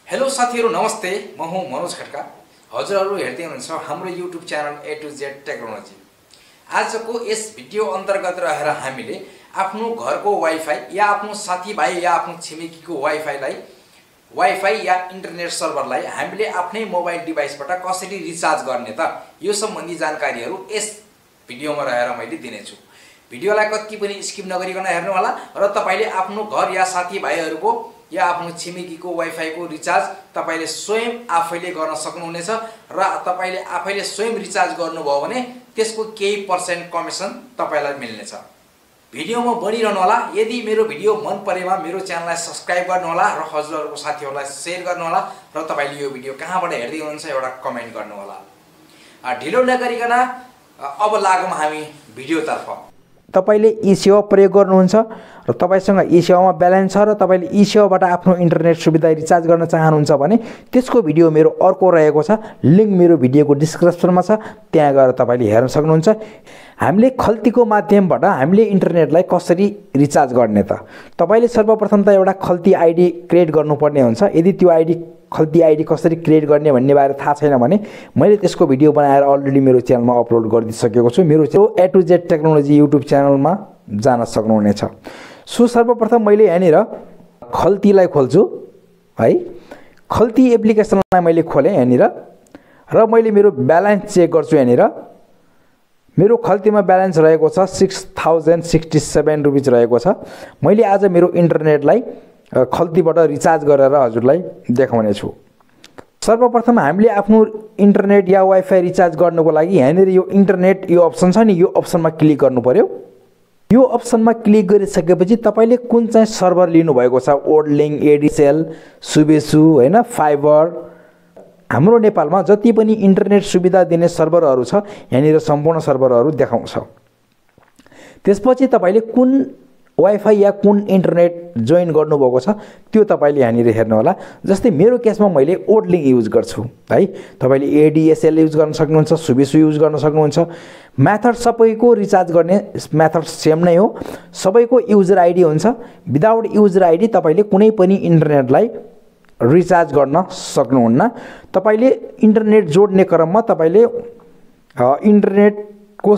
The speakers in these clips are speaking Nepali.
हेलो साथीहरु नमस्ते, म हुँ मनोज खड्का। हजुरहरु हेर्दै हुनुहुन्छ हाम्रो YouTube channel A to Z technology. आजको यस भिडियो अन्तर्गत रहेर हामीले आफ्नो घरको वाइफाई या आफ्नो साथीभाइ या आफ्नो छिमेकीको वाइफाई या इन्टरनेट सर्भरलाई हामीले आफ्नै मोबाइल डिभाइसबाट कसरी रिचार्ज गर्ने त यो सम्बन्धी जानकारीहरु यस भिडियोमा रहेर मैले दिनेछु। भिडियोलाई कति पनि स्किप नगरिकन हेर्नु होला र तपाईले आफ्नो घर या साथीभाइहरुको या आफ्नो छिमेकीको वाइफाई को रिचार्ज तपाईले स्वयं आफैले गर्न सक्नुहुनेछ र तपाईले आफैले स्वयं रिचार्ज गर्नुभयो भने त्यसको केही पर्सेन्ट कमिसन तपाईलाई मिल्नेछ। भिडियोमा बढिरहनु होला। यदि मेरो भिडियो मन परेमा मेरो च्यानललाई सब्स्क्राइब गर्नु होला र हजुरहरुको साथीहरुलाई शेयर गर्नु होला र तपाईले यो भिडियो कहाँबाट हेर्दै हुनुहुन्छ एउटा कमेन्ट गर्नु होला। ढिलो नगरिकन अब लागौं हामी भिडियोतर्फ। तपाईले ई-सेवा प्रयोग गर्नुहुन्छ र तपाईसँग ई-सेवामा ब्यालेन्स छ र तपाईले ई-सेवाबाट आफ्नो इन्टरनेट सुविधा रिचार्ज गर्न चाहनुहुन्छ भने त्यसको भिडियो मेरो अर्को रहेको छ, लिंक मेरो भिडियोको डिस्क्रिप्सनमा छ, त्यहाँ गएर तपाईले हेर्न सक्नुहुन्छ। हामीले खल्तीको माध्यमबाट हामीले इन्टरनेटलाई कसरी रिचार्ज गर्ने त तपाईले सर्वप्रथम त एउटा खल्ती आइडी क्रिएट गर्नुपर्ने हुन्छ। यदि त्यो खल्ती आइडी कसरी क्रिएट गर्ने भन्ने बारे थाहा छैन भने मैले त्यसको भिडियो बनाएर अलरेडी मेरो च्यानलमा अपलोड गरिदिसकेको छु। मेरो A to Z technology YouTube च्यानलमा जान सक्नुहुनेछ। सो सर्वप्रथम मैले यहाँनिर खल्तीलाई खोल्छु है। खल्ती एप्लिकेसनलाई मैले खोले यहाँनिर र मैले मेरो ब्यालेन्स चेक गर्छु। यहाँनिर मेरो खल्तीमा ब्यालेन्स रहेको छ 6067 रुपैयाँ रहेको छ। मैले आज मेरो इन्टरनेटलाई खल्तीबाट रिचार्ज गरेर हजुरलाई देखाउने छु। सर्वप्रथम हामीले आफ्नो इन्टरनेट या वाइफाई रिचार्ज गर्नको लागि यहाँनिर यो इन्टरनेट यो अप्सन छ नि, यो अप्सनमा क्लिक गर्नु पर्यो। यो अप्सनमा क्लिक गरिसकेपछि तपाईले कुन चाहिँ सर्भर लिनु भएको छ, ओडलिङ, एडिसेल, सुबेसु हैन, फाइबर, हाम्रो नेपालमा जति पनि इन्टरनेट सुविधा दिने सर्भरहरू छ यहाँनिर सम्पूर्ण सर्भरहरू देखाउँछ। त्यसपछि तपाईले कुन वाइफाई या कुन इन्टरनेट जोइन गर्नुभएको छ त्यो तपाईले यहाँनिर हेर्नु होला। जस्तै मेरो केसमा मैले ओडलिङ युज गर्छु है। तपाईले एडिएसएल युज गर्न सक्नुहुन्छ, सुबेसु युज गर्न सक्नुहुन्छ। मेथड सबैको रिचार्ज गर्ने मेथड सेम नै हो। सबैको युजर आइडी हुन्छ। विदाउट युजर आइडी तपाईले कुनै पनि इन्टरनेटलाई रिचार्ज गर्न सक्नुहुन्न। तपाईले इन्टरनेट जोड्ने क्रममा तपाईले इन्टरनेटको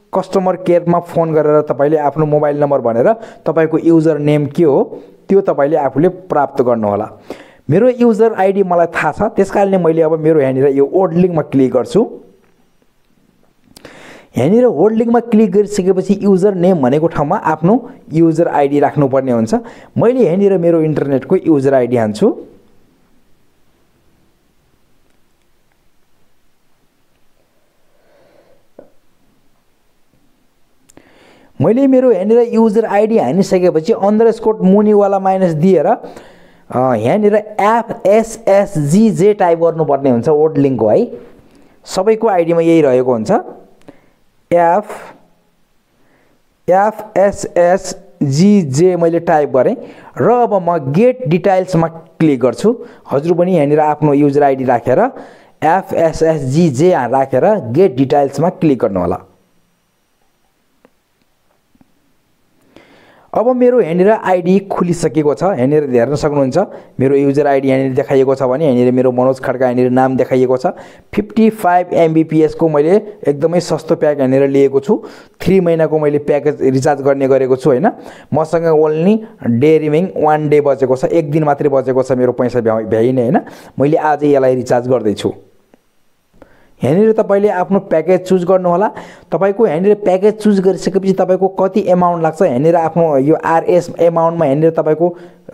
कस्टमर केयरमा फोन गरेर तपाईले आफ्नो मोबाइल नम्बर भनेर तपाईको युजर नेम के हो त्यो तपाईले आफूले प्राप्त गर्नु होला। मेरो युजर आइडी मलाई थाहा छ, त्यसकारणले मैले अब मेरो यहाँनिर यो ओडलिङमा क्लिक गर्छु। यहाँनिर ओडलिङमा क्लिक गरिसकेपछि युजर नेम भनेको ठाउँमा आफ्नो युजर आइडी राख्नुपर्ने हुन्छ। मैले यहाँनिर मेरो इन्टरनेटको युजर आइडी हान्छु। मैले मेरो यहाँनिर युजर आइडी हानिसकेपछि अंडरस्कोर मुनिवाला माइनस दिएर यहाँनिर FSSGJ टाइप गर्नुपर्ने हुन्छ ओडलिङको है। सबैको आइडीमा यही रहेको हुन्छ, FSSGJ मैले टाइप गरेँ र अब म गेट डिटेल्समा क्लिक गर्छु। हजुर पनि यहाँनिर आफ्नो युजर आइडी राखेर FSSGJ राखेर गेट डिटेल्समा क्लिक गर्नु होला। अब मेरो यहाँनिर आइडी खुलिसकेको छ। यहाँनिर हेर्न सक्नुहुन्छ मेरो युजर आइडी यहाँनिर देखाइएको छ भने यहाँनिर मेरो मनोज खड्का यहाँनिर नाम देखाइएको छ। 55 MBPS को मैले एकदमै सस्तो प्याक यहाँनिर लिएको छु। 3 महिनाको मैले प्याकेज रिचार्ज गर्ने गरेको छु हैन। मसँग ओन्ली डे रिमेनिङ 1 डे बचेको छ, एक दिन मात्रै बचेको छ मेरो पैसा भ्याइने हैन। मैले आज यसलाई रिचार्ज गर्दै छु। यहाँनिर तपाईले आफ्नो प्याकेज चुज गर्नु होला। तपाईको यहाँनिर प्याकेज चुज गरिसकेपछि तपाईको कति अमाउन्ट लाग्छ यहाँनिर आफ्नो यो RS अमाउन्टमा यहाँनिर तपाईको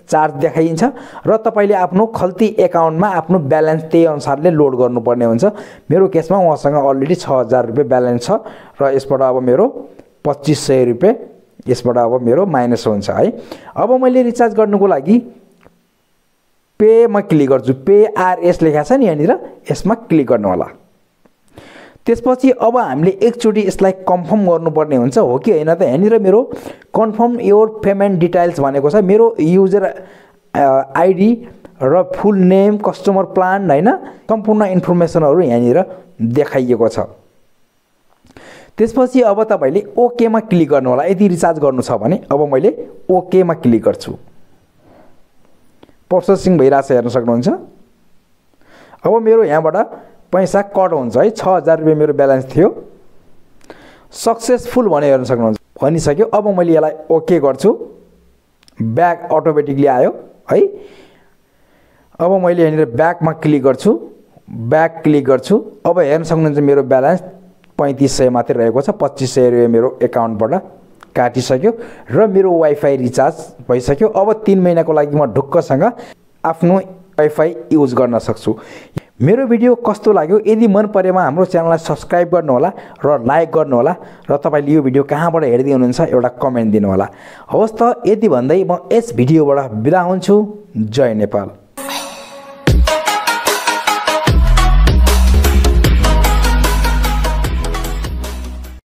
चार्ज देखाइन्छ र तपाईले आफ्नो खल्ती एकाउन्टमा आफ्नो ब्यालेन्स त्यही अनुसारले लोड गर्नुपर्ने हुन्छ। मेरो केसमा उहाँसँग अलरेडी 6000 रुपैयाँ ब्यालेन्स छ र यसबाट अब मेरो 2500 रुपैयाँ यसबाट अब मेरो माइनस हुन्छ है। अब मैले रिचार्ज गर्नुको लागि पे मा क्लिक गर्छु। पे RS लेखा छ नि यहाँनिर, यसमा क्लिक गर्नु होला। त्यसपछि अब हामीले एकचोटी यसलाई कन्फर्म गर्नुपर्ने हुन्छ हो कि हैन त। यहाँनिर मेरो कन्फर्म योर पेमेन्ट डिटेल्स भनेको छ। मेरो युजर आइडी र फुल नेम, कस्टमर प्लान हैन, सम्पूर्ण इन्फर्मेसनहरु यहाँनिर देखाइएको छ। त्यसपछि अब तपाईले ओके मा क्लिक गर्नु होला। यदि रिचार्ज गर्नु छ भने अब मैले ओके मा क्लिक गर्छु। प्रोसेसिङ भइराछ हेर्न सक्नुहुन्छ। अब मेरो यहाँबाट पैसा कट हुन्छ है। 6000 रुपैयाँ मेरो ब्यालेन्स थियो। सक्सेसफुल भने हेर्न सक्नुहुन्छ, भनिसक्यो। अब मैले यसलाई ओके गर्छु, ब्याक अटोमेटिकली आयो है। अब मैले यहाँनिर ब्याकमा क्लिक गर्छु, ब्याक क्लिक गर्छु। अब हेर्न सक्नुहुन्छ मेरो ब्यालेन्स 3500 मात्रै रहेको छ। 2500 रुपैयाँ मेरो एकाउन्टबाट काटिसक्यो र मेरो वाइफाई रिचार्ज भइसक्यो। अब 3 महिनाको लागि म ढुक्कसँग आफ्नो वाइफाई युज गर्न सक्छु। मेरो भिडियो कस्तो लाग्यो? यदि मन परेमा हाम्रो च्यानललाई सब्स्क्राइब गर्नुहोला र लाइक गर्नुहोला र तपाईले यो भिडियो कहाँबाट हेर्दै हुनुहुन्छ एउटा कमेन्ट दिनुहोला। हवस् त, यति भन्दै म यस भिडियोबाट बिदा हुन्छु। जय नेपाल।